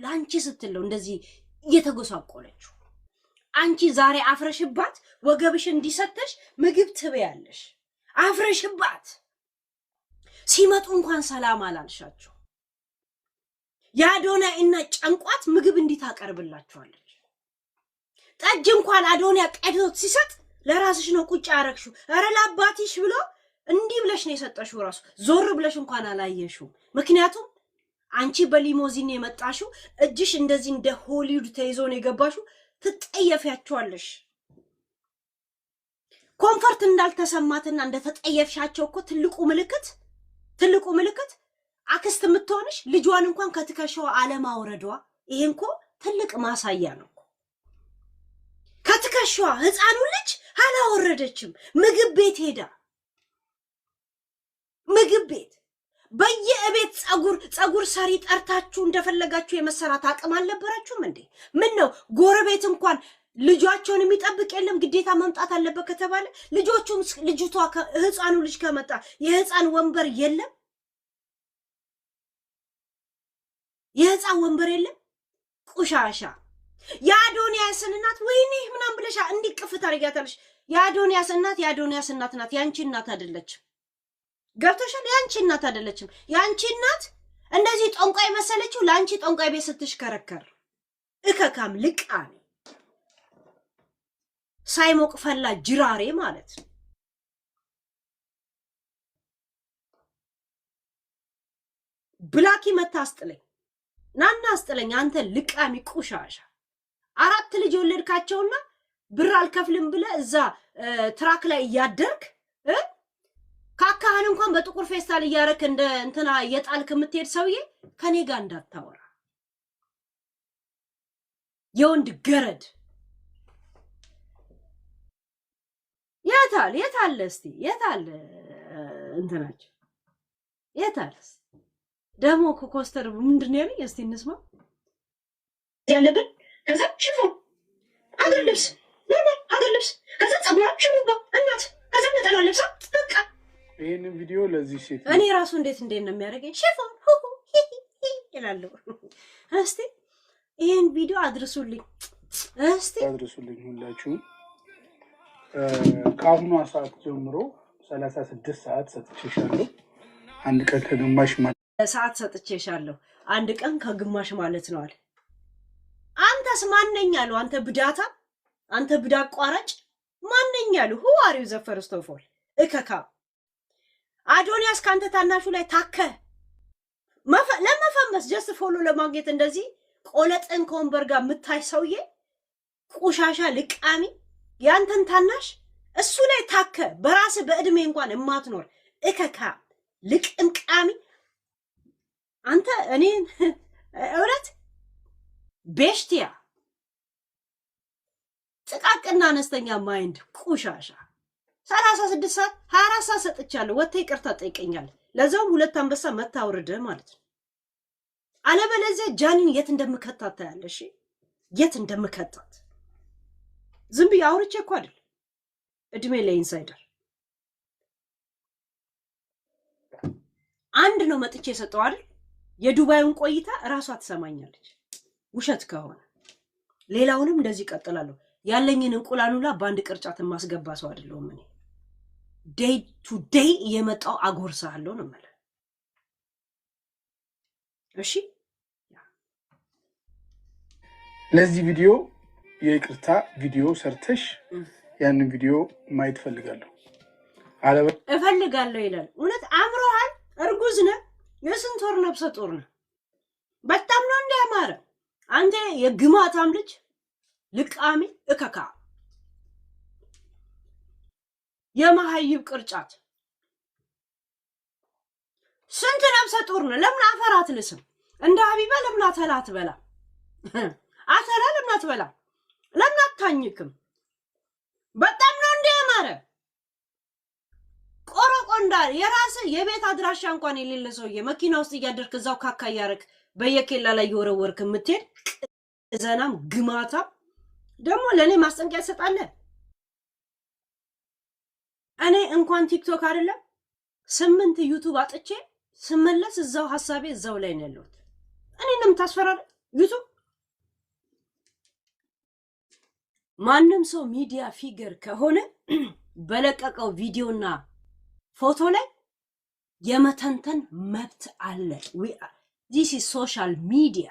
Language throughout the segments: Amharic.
ላንቺ ስትለው እንደዚህ እየተጎሳቆለችው አንቺ ዛሬ አፍረሽባት ወገብሽ እንዲሰተሽ ምግብ ትበያለሽ አፍረሽባት ሲመጡ እንኳን ሰላም አላልሻቸው ያዶና እና ጨንቋት ምግብ እንዲታቀርብላችኋለች ጠጅ እንኳን አዶንያ ቀድቶት ሲሰጥ ለራስሽ ነው ቁጭ ያረክሽው አረ ለአባትሽ ብሎ እንዲህ ብለሽ ነው የሰጠሽው ራሱ ዞር ብለሽ እንኳን አላየሽው ምክንያቱም አንቺ በሊሞዚን የመጣሽው እጅሽ እንደዚህ እንደ ሆሊውድ ተይዞ ነው የገባሽው ትጠየፊያቸዋለሽ ኮንፈርት እንዳልተሰማትና እንደተጠየፍሻቸው እኮ ትልቁ ምልክት አክስት ምትሆንሽ ልጇን እንኳን ከትከሻው አለማውረዷ ይሄን እኮ ትልቅ ማሳያ ነው ከትከሻው ህፃኑ ልጅ አላወረደችም ምግብ ቤት ሄዳ ምግብ ቤት በየቤት ጸጉር ሰሪ ጠርታችሁ እንደፈለጋችሁ የመሰራት አቅም አልነበራችሁም እንዴ ምን ነው ጎረቤት እንኳን ልጇቸውን የሚጠብቅ የለም ግዴታ መምጣት አለበት ከተባለ ልጅቷ ህፃኑ ልጅ ከመጣ የህፃን ወንበር የለም የህፃን ወንበር የለም ቁሻሻ የአዶንያስ እናት ወይኔ ምናም ብለሻ እንዲቅፍት አርጋታለሽ የአዶንያስ እናት ናት ያንቺ እናት አይደለችም ገብተሻል ያንቺ እናት አይደለችም ያንቺ እናት እንደዚህ ጠንቋይ መሰለችው ላንቺ ጠንቋይ ቤት ስትሽከረከር እከካም ልቃኔ ሳይሞቅ ፈላ ጅራሬ ማለት ብላኪ መታስጥለኝ ናና አስጥለኝ አንተ ልቃሚ ቁሻሻ 4 ልጅ ወለድካቸውና ብር አልከፍልም ብለ እዛ ትራክ ላይ ያደርክ ካካህን እንኳን በጥቁር ፌስታል ያረክ እንደ እንትና የጣልክ የምትሄድ ሰውዬ ከኔ ጋር እንዳታወራ የወንድ ገረድ የታለ እስቲ የታለ እንትናችሁ የታለስ ደሞ ኮስተር ምንድነው ያለኝ እስቲ እንስማ ያለብን ከዛ ሽፎ አገር ልብስ ከዛ ጸጉራችሁ ነው እናት ከዛ ነጠላ ልብስ በቃ ይሄንን ቪዲዮ ለዚህ ሴት እኔ ራሱ እንዴት ነው የሚያደርገኝ ሽፎን ይላል እስቲ ይሄን ቪዲዮ አድርሱልኝ ሁላችሁ ከአሁኑ ሰዓት ጀምሮ 36 ሰዓት ሰጥቼሻለሁ አንድ ቀን ከግማሽ አንድ ቀን ከግማሽ ማለት ነው አለ አንተስ ማንኛሉ አንተ ብዳታ አንተ ብዳት ቋራጭ ማንኛሉ who are you the first of all እከካ አዶንያስ ካንተ ታናሹ ላይ ታከ ለመፈመስ just follow ለማግኘት እንደዚህ ቆለጠን ከወንበር ጋር ምታይ ሰውዬ ቁሻሻ ልቃሚ ያንተን ታናሽ እሱ ላይ ታከ በራስ በእድሜ እንኳን እማትኖር እከካ ልቅምቃሚ አንተ እኔ እውነት ቤሽቲያ ጥቃቅና አነስተኛ ማይንድ ቁሻሻ 36 ሰዓት 24 ሰዓት ሰጥቻለሁ ወጥተህ ይቅርታ ጠይቀኛል ለዛው ሁለት አንበሳ መታውርደ ማለት ነው አለበለዚያ ጃኒን የት እንደምከታት ያለሽ የት እንደምከታት ዝም ብዬ አውርቼ እኮ አይደል እድሜ ለኢንሳይደር አንድ ነው መጥቼ የሰጠው አይደል የዱባዩን ቆይታ ራሷ ትሰማኛለች ውሸት ከሆነ ሌላውንም እንደዚህ ቀጥላለሁ ያለኝን እንቁላሉላ ባንድ ቅርጫት ማስገባ ሰው አይደለም እኔ ዴይ ቱ ዴይ የመጣው አጎርሳለሁ ነው ማለት እሺ ለዚህ ቪዲዮ የይቅርታ ቪዲዮ ሰርተሽ ያንን ቪዲዮ ማየት ፈልጋለሁ እፈልጋለሁ ይላል እውነት አምሮሃል እርጉዝ ነህ የስንት ወር ነብሰ ጡር ነህ በጣም ነው እንደማረ አንተ የግማታም ልጅ ልቃሚ እከካ የማህይብ ቅርጫት ስንት ነብሰ ጡር ነህ ለምን አፈር አትልስም እንደ ሀቢባ ለምን አተላት በላ አተላ ለምን አትበላ ለምን አታኝክም በጣም ነው እንደማረ ቆሮቆንዳ የራስ የቤት አድራሻ እንኳን የሌለ ሰውዬ መኪና ውስጥ እያደርክ እዛው ካካ ያረክ በየኬላ ላይ ይወረወርክ ምትሄድ ዘናም ግማታ ደግሞ ለኔ ማስጠንቀቂያ ሰጣለ እኔ እንኳን ቲክቶክ አይደለም 8 ዩቲዩብ አጥቼ ስመለስ እዛው ሐሳቤ እዛው ላይ ነው ያለው እኔንም ታስፈራለ ዩቱብ ማንም ሰው ሚዲያ ፊገር ከሆነ በለቀቀው ቪዲዮና ፎቶ ላይ የመተንተን መብት አለ። ዲስ ኢዝ ሶሻል ሚዲያ።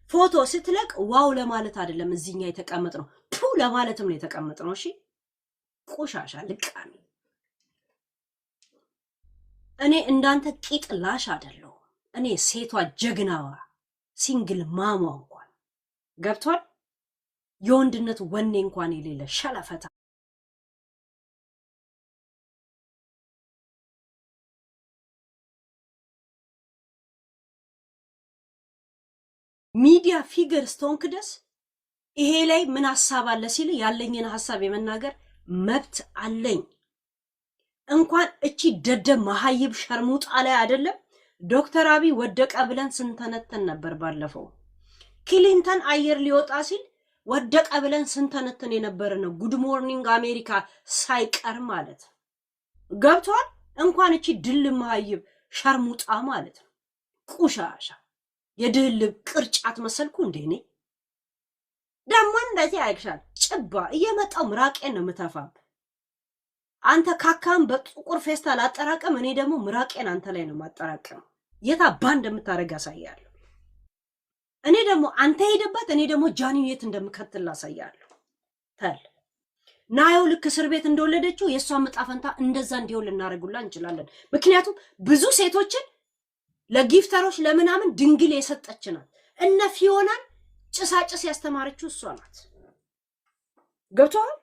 ፎቶ ስትለቅ ዋው ለማለት አይደለም እዚህኛ የተቀመጥ ነው፣ ቱ ለማለትም ነው የተቀመጥ ነው። እሺ ቆሻሻ ልቃሚ። እኔ እንዳንተ ቂጥ ላሽ አይደለሁ። እኔ ሴቷ ጀግናዋ ሲንግል ማሟ እንኳን ገብቷል፣ የወንድነት ወኔ እንኳን የሌለ ሸለፈታ ሚዲያ ፊገር ስተሆንክ ድረስ ይሄ ላይ ምን ሐሳብ አለ ሲል ያለኝን ሐሳብ የመናገር መብት አለኝ። እንኳን እቺ ደደብ መሀይብ ሸርሙጣ ላይ አይደለም ዶክተር አብይ ወደቀ ብለን ስንተነተን ነበር። ባለፈው ክሊንተን አየር ሊወጣ ሲል ወደቀ ብለን ስንተነተን የነበረ ነው። ጉድ ሞርኒንግ አሜሪካ ሳይቀር ማለት ገብቷል። እንኳን እቺ ድል መሀይብ ሸርሙጣ ማለት ነው። ቁሻሻ የድህልብ ቅርጫት መሰልኩ እንዴ? እኔ ደግሞ እንደዚህ አይክሻል ጭባ እየመጣው ምራቄን ነው የምተፋብ። አንተ ካካም በጥቁር ፌስታል አጠራቀም፣ እኔ ደግሞ ምራቄን አንተ ላይ ነው ማጠራቀም። የት አባ እንደምታረግ ያሳያለሁ። እኔ ደግሞ አንተ ሄደበት፣ እኔ ደግሞ ጃኒው የት እንደምከትል አሳያለሁ። ተል ናየው ልክ እስር ቤት እንደወለደችው የእሷን መጣፈንታ እንደዛ እንዲሆን ልናደርጉላ እንችላለን። ምክንያቱም ብዙ ሴቶችን ለጊፍተሮች ለምናምን ድንግል የሰጠች ናት። እነ ፊዮናን ጭሳጭስ ያስተማረችው እሷ ናት። ገብቶሃል?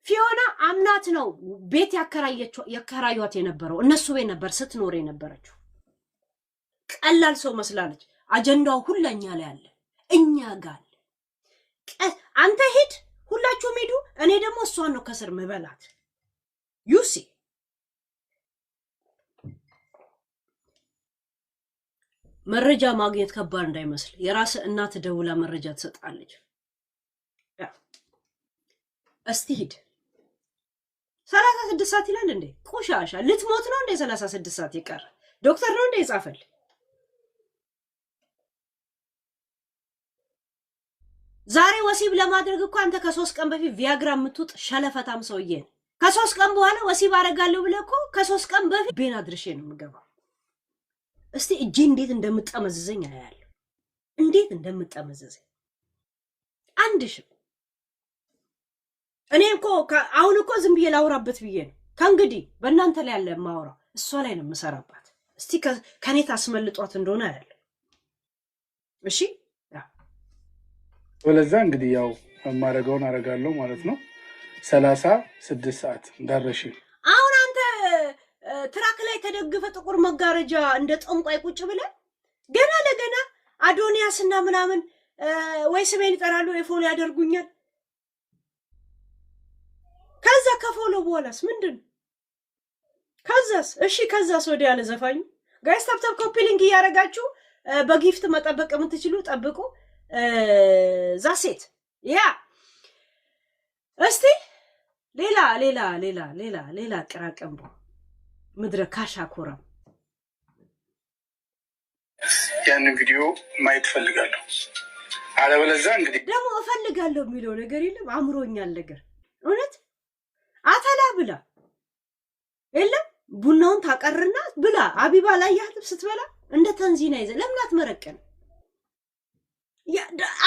ፊዮና አምናት ነው ቤት ያከራዩት የነበረው። እነሱ ቤት ነበር ስትኖር የነበረችው። ቀላል ሰው መስላለች። አጀንዳው ሁላኛ ላይ አለ፣ እኛ ጋር አንተ ሂድ፣ ሁላችሁም ሂዱ፣ እኔ ደግሞ እሷን ነው ከስር ምበላት። ዩሲ መረጃ ማግኘት ከባድ እንዳይመስል። የራስ እናት ደውላ መረጃ ትሰጣለች። እስቲ ሂድ 36 ሰዓት ይላል እንዴ? ቆሻሻ ልትሞት ነው እንዴ? 36 ሰዓት ይቀር ዶክተር ነው እንዴ ይጻፈል? ዛሬ ወሲብ ለማድረግ እኮ አንተ ከ3 ቀን በፊት ቪያግራ የምትውጥ ሸለፈታም ሰውዬ ነው። ከ3 ቀን በኋላ ወሲብ አደርጋለሁ ብለህ እኮ ከ3 ቀን በፊት ቤና ድርሼ ነው የምገባው። እስቲ እጄ እንዴት እንደምጠመዝዘኝ አያለሁ፣ እንዴት እንደምጠመዝዘኝ አንድሽ። እኔ እኮ አሁን እኮ ዝም ብዬ ላውራበት ብዬ ነው። ከእንግዲህ በእናንተ ላይ ያለ ማውራ እሷ ላይ ነው የምሰራባት። እስቲ ከኔ ታስመልጧት እንደሆነ አያለሁ። እሺ ወለዛ እንግዲህ ያው የማደርገውን አደርጋለሁ ማለት ነው። 36 ሰዓት እንዳረሽ አሁን አንተ ትራክ ላይ ተደግፈ ጥቁር መጋረጃ እንደ ጠንቋይ ቁጭ ብለን ገና ለገና አዶኒያስና ምናምን ወይ ስሜን ይጠራሉ ወይ ፎሎ ያደርጉኛል። ከዛ ከፎሎ በኋላስ ምንድን ከዛስ? እሺ ከዛስ ወዲያ ያለ ዘፋኙ ጋይስ ታፕታፕ ኮፒ ሊንክ እያደረጋችሁ በጊፍት መጠበቅ የምትችሉ ጠብቁ። ዛሴት ያ እስቲ ሌላ ቅራቀምቦ ምድረ ካሻኮራ ያንን ቪዲዮ ማየት ፈልጋለሁ። አለበለዚያ እንግዲህ ደግሞ እፈልጋለሁ የሚለው ነገር የለም። አምሮኛል ነገር እውነት አተላ ብላ የለም ቡናውን ታቀርና ብላ አቢባ ላይ ያህል ስትበላ እንደ ተንዚና ይዘ ለምን አትመረቀን?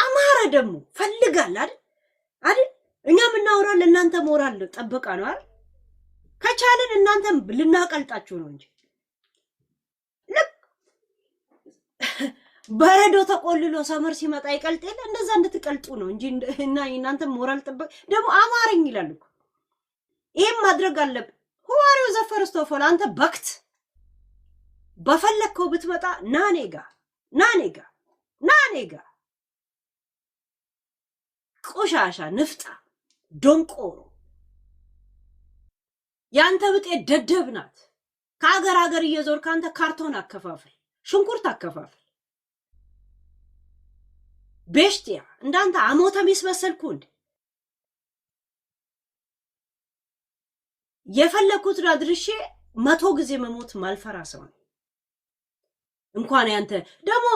አማረ ደግሞ ፈልጋል አይደል? እኛ ምናወራው ለእናንተ ሞራል ጠበቃ ነው አይደል? ከቻለን እናንተም ልናቀልጣችሁ ነው እንጂ ልክ በረዶ ተቆልሎ ሰመር ሲመጣ ይቀልጥ የለ እንደዛ እንድትቀልጡ ነው እንጂ እና እናንተ ሞራል ጠበቅ ደግሞ አማረኝ ይላል እኮ። ይሄን ማድረግ አለብን። ሁዋሪው ዘፈርስቶፎል አንተ በክት በፈለከው ብትመጣ ናኔጋ ቆሻሻ ንፍጣ ዶንቆሮ ያንተ ብጤ ደደብ ናት። ከሀገር ሀገር እየዞርክ አንተ ካርቶን አከፋፍል፣ ሽንኩርት አከፋፍል። ቤሽቲያ እንዳንተ አሞተ ሚስመሰልኩ እንዴ? የፈለኩት አድርሼ 100 ጊዜ መሞት ማልፈራ ሰው ነው። እንኳን ያንተ ደግሞ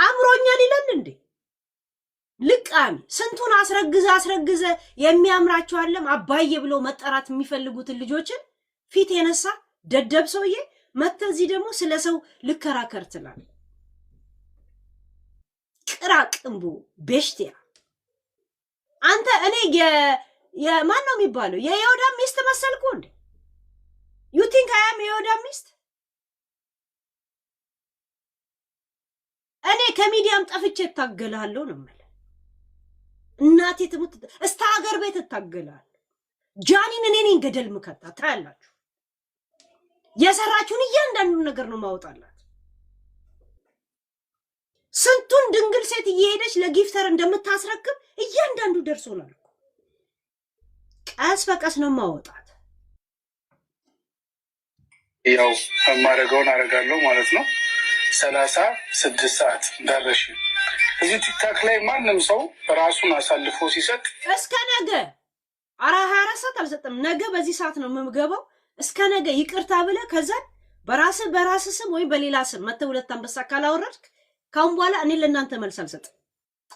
አምሮኛል ይላል እንዴ? ልቃሚ ስንቱን አስረግዘ የሚያምራቸው አለም አባዬ ብሎ መጠራት የሚፈልጉትን ልጆችን ፊት የነሳ ደደብ ሰውዬ መተህ እዚህ ደግሞ ስለ ሰው ልከራከር ትላል። ቅራቅንቡ ቤሽቲያ አንተ እኔ የማን ነው የሚባለው የዮዳብ ሚስት መሰልኩ እንዴ? ዩ ቲንክ አይ አም የዮዳብ ሚስት? እኔ ከሚዲያም ጠፍቼ እታገላለሁ ነው ማለት። እናቴ ትሙት እስታ ሀገር ቤት እታገላለሁ። ጃኒን እኔ ነኝ ገደል ምከታ ታያላችሁ። የሰራችሁን እያንዳንዱን ነገር ነው ማውጣላት። ስንቱን ድንግል ሴት እየሄደች ለጊፍተር እንደምታስረክብ እያንዳንዱ ደርሶናል እኮ። ቀስ በቀስ ነው ማውጣት። ያው ማረጋውን አረጋለሁ ማለት ነው። 36 ሰዓት እንዳረሽ እዚህ ቲክታክ ላይ ማንም ሰው ራሱን አሳልፎ ሲሰጥ እስከ ነገ 24 ሰዓት አልሰጥም። ነገ በዚህ ሰዓት ነው የምገባው። እስከ ነገ ይቅርታ ብለህ ከዛ በራስ ስም ወይ በሌላ ስም መተህ 2 አንበሳ ካላወረድክ ካሁን በኋላ እኔ ለእናንተ መልስ አልሰጥም።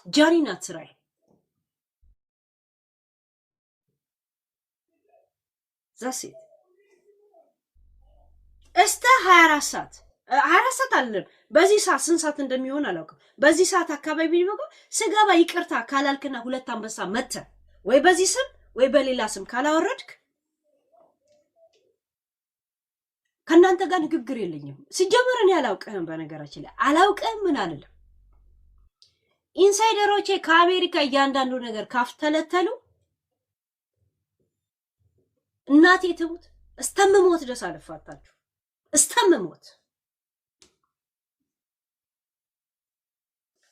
ጃኒ ናት ስራዬ። ዛሴት እስከ 24 ሰዓት 24 ሰዓት አለም። በዚህ ሰዓት ስንት ሰዓት እንደሚሆን አላውቅም። በዚህ ሰዓት አካባቢ ቢበቃ ስገባ ይቅርታ ካላልክና 2 አንበሳ መተህ ወይ በዚህ ስም ወይ በሌላ ስም ካላወረድክ ከናንተ ጋር ንግግር የለኝም። ሲጀመር እኔ አላውቅህም። በነገራችን ላይ አላውቅህም ምን አልልም። ኢንሳይደሮቼ ከአሜሪካ እያንዳንዱ ነገር ካፍተለተሉ እናቴ ትሙት እስተምሞት ድረስ አልፋታችሁ እስተምሞት።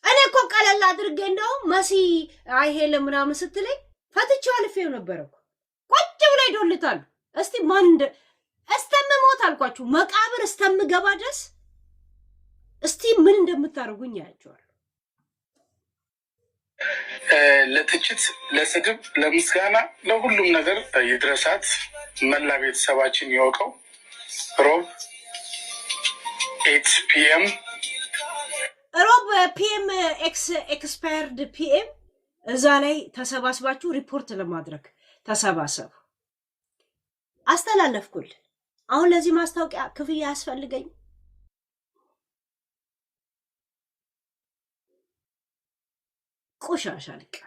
እኔ እኮ ቀለል አድርጌ እንደውም መሲ አይሄለም ምናምን ስትለኝ ፈትቼው አልፌው ነበር እኮ። ቁጭ ብለው ይዶልታሉ። እስቲ ማን እስተምሞት አልኳችሁ። መቃብር እስተምገባ ድረስ እስቲ ምን እንደምታደርጉኝ ያያችኋል። ለትችት፣ ለስድብ፣ ለምስጋና፣ ለሁሉም ነገር ይድረሳት። መላ ቤተሰባችን ይወቀው። ሮብ 8 PM ሮብ ፒኤም ኤክስፓየርድ ፒኤም እዛ ላይ ተሰባስባችሁ ሪፖርት ለማድረግ ተሰባሰቡ። አስተላለፍኩል። አሁን ለዚህ ማስታወቂያ ክፍያ ያስፈልገኝ? ቆሻሻ ልቃ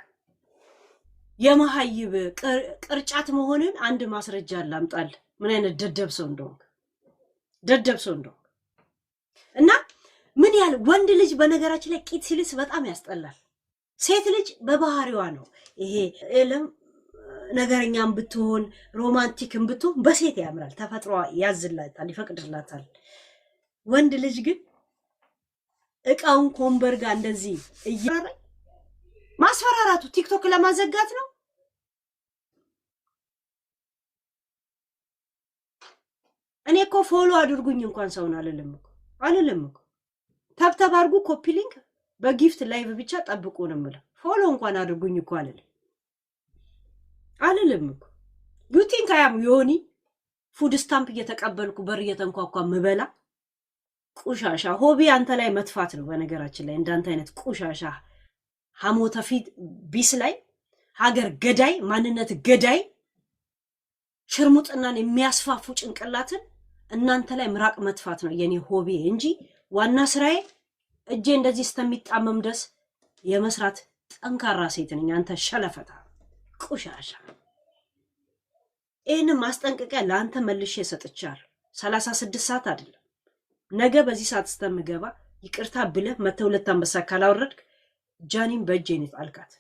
የመሀይብ ቅርጫት መሆንን አንድ ማስረጃ ላምጣል። ምን አይነት ደደብ ሰው እንደሆንክ እና ምን ያህል ወንድ ልጅ በነገራችን ላይ ቂት ሲልስ በጣም ያስጠላል። ሴት ልጅ በባህሪዋ ነው ይሄ ነገረኛም ብትሆን ሮማንቲክም ብትሆን በሴት ያምራል። ተፈጥሮ ያዝላታል፣ ይፈቅድላታል። ወንድ ልጅ ግን እቃውን ኮምበር ጋር እንደዚህ እያራራይ ማስፈራራቱ ቲክቶክ ለማዘጋት ነው። እኔ እኮ ፎሎ አድርጉኝ እንኳን ሰውን አልልም እኮ ተብተብ አድርጉ፣ ኮፒ ሊንክ በጊፍት ላይቭ ብቻ ጠብቁ ነው የምለው። ፎሎ እንኳን አድርጉኝ እኮ አልልም እኮ። ዩ ቲንክ አይ አም ዮኒ ፉድ ስታምፕ እየተቀበልኩ በር እየተንኳኳ ምበላ ቁሻሻ። ሆቢ አንተ ላይ መጥፋት ነው። በነገራችን ላይ እንዳንተ አይነት ቁሻሻ ሐሞተ ፊት ቢስ ላይ ሀገር ገዳይ ማንነት ገዳይ ሽርሙጥናን የሚያስፋፉ ጭንቅላትን እናንተ ላይ ምራቅ መጥፋት ነው የኔ ሆቢ እንጂ ዋና ስራዬ እጄ እንደዚህ እስከሚጣመም ድረስ የመስራት ጠንካራ ሴት ነኝ። አንተ ሸለፈታ ቁሻሻ። ይህንን ማስጠንቀቂያ ለአንተ መልሼ ሰጥቻለሁ። 36 ሰዓት አይደለም ነገ በዚህ ሰዓት እስከምገባ ይቅርታ ብለህ መተህ 2 አንበሳ ካላወረድክ ጃኒን በእጄ ነው ጣልካት።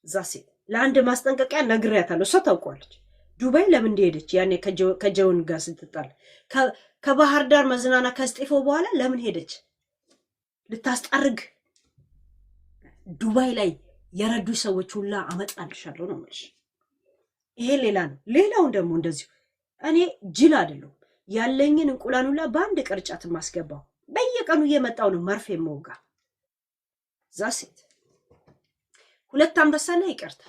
እዛ ሴት ለአንድ ማስጠንቀቂያ ነግሬያታለሁ። እሷ ታውቋለች። ዱባይ ለምን እንደሄደች ያኔ ከጀውን ጋር ስትጣል ከባህር ዳር መዝናና ከስጤፎ በኋላ ለምን ሄደች? ልታስጠርግ ዱባይ ላይ የረዱ ሰዎች ሁላ አመጣልሻለሁ ነው የምልሽ። ይሄ ሌላ ነው። ሌላውን ደግሞ እንደዚሁ እኔ ጅል አይደለሁም። ያለኝን እንቁላል ሁላ በአንድ ቅርጫት ማስገባው በየቀኑ እየመጣው ነው መርፌ መውጋ። ዛሴት 2 አንበሳና ይቅርታ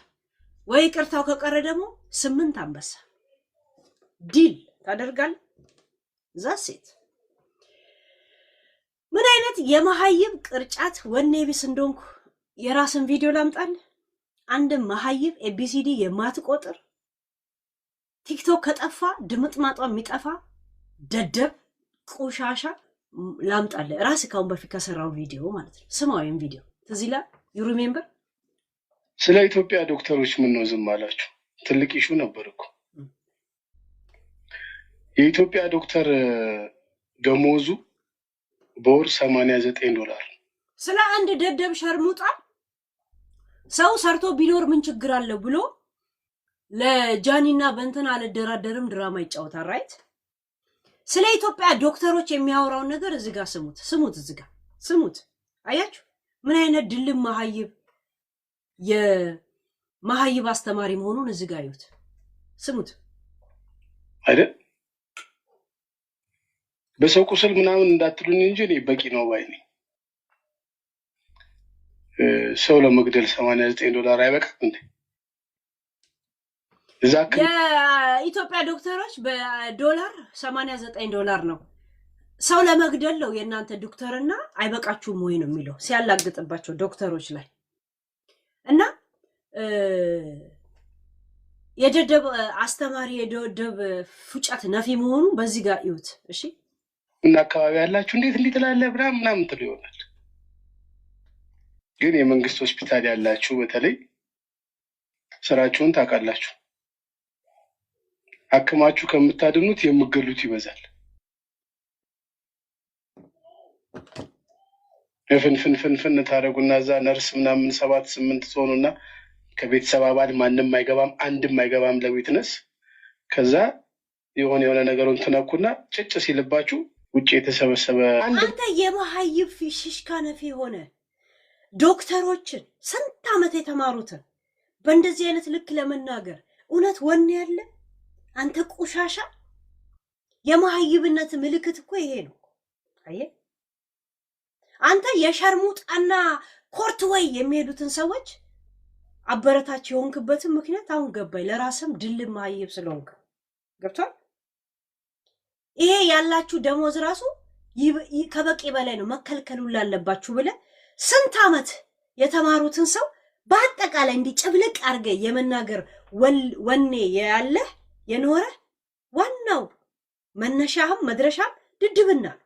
ወይ ይቅርታው ከቀረ ደግሞ 8 አንበሳ ዲል ታደርጋለህ። ዛሴት ምን አይነት የመሀይብ ቅርጫት ወኔ ቢስ እንደሆንኩ የራስን ቪዲዮ ላምጣል። አንድ መሀይብ ኤቢሲዲ የማትቆጥር ቲክቶክ ከጠፋ ድምጥማጧ የሚጠፋ ደደብ ቆሻሻ ላምጣል። ራስ ካሁን በፊት ከሰራው ቪዲዮ ማለት ነው። ስማዊም ቪዲዮ ትዝ ይላል። ዩ ሪሜምበር? ስለ ኢትዮጵያ ዶክተሮች ምን ነው ዝም አላችሁ? ትልቅ ኢሹ ነበር እኮ። የኢትዮጵያ ዶክተር ደሞዙ በወር $89። ስለ አንድ ደደብ ሸርሙጣ ሰው ሰርቶ ቢኖር ምን ችግር አለው ብሎ ለጃኒና በእንትን አልደራደርም ድራማ ይጫወታል። ራይት? ስለ ኢትዮጵያ ዶክተሮች የሚያወራውን ነገር እዚህ ጋር ስሙት፣ እዚህ ጋር ስሙት። አያችሁ ምን አይነት ድልም መሀይብ የመሀይብ አስተማሪ መሆኑን እዚህ ጋር ይዩት፣ ስሙት አይደል? በሰው ቁስል ምናምን እንዳትሉኝ እንጂ እኔ በቂ ነው ባይ ነኝ። ሰው ለመግደል $89 አይበቃም እንዴ? የኢትዮጵያ ዶክተሮች በዶላር $89 ነው። ሰው ለመግደል ነው የእናንተ ዶክተርና አይበቃችሁም ወይ ነው የሚለው ሲያላግጥባቸው ዶክተሮች ላይ። እና የደደብ አስተማሪ የደደብ ፉጨት ነፊ መሆኑ በዚህ ጋር ይዩት። እሺ እና አካባቢ ያላችሁ እንዴት ትላለህ ምናምን ትሉ ይሆናል። ግን የመንግስት ሆስፒታል ያላችሁ በተለይ ስራችሁን ታውቃላችሁ። አክማችሁ ከምታድኑት የምገሉት ይበዛል። ፍንፍን ታደርጉና እዛ ነርስ ምናምን 7-8 ትሆኑና ከቤተሰብ አባል ማንም አይገባም፣ አንድም አይገባም ለዊትነስ። ከዛ የሆነ ነገሩን ትነኩና ጭጭ ሲልባችሁ ውጭ የተሰበሰበ አንተ የመሀይብ ሽሽካ ነፊ ሆነ ዶክተሮችን ስንት ዓመት የተማሩትን በእንደዚህ አይነት ልክ ለመናገር እውነት ወኔ ያለ አንተ ቆሻሻ። የመሀይብነት ምልክት እኮ ይሄ ነው። አየህ አንተ የሸርሙጣና ኮርት ወይ የሚሄዱትን ሰዎች አበረታች የሆንክበትን ምክንያት አሁን ገባኝ። ለራስም ድል መሀይብ ስለሆንክ ገብቷል። ይሄ ያላችሁ ደሞዝ ራሱ ከበቂ በላይ ነው፣ መከልከሉ ላለባችሁ ብለህ ስንት ዓመት የተማሩትን ሰው በአጠቃላይ እንዲህ ጭብልቅ አድርገህ የመናገር ወኔ ያለህ የኖረ ዋናው መነሻህም መድረሻም ድድብና ነው።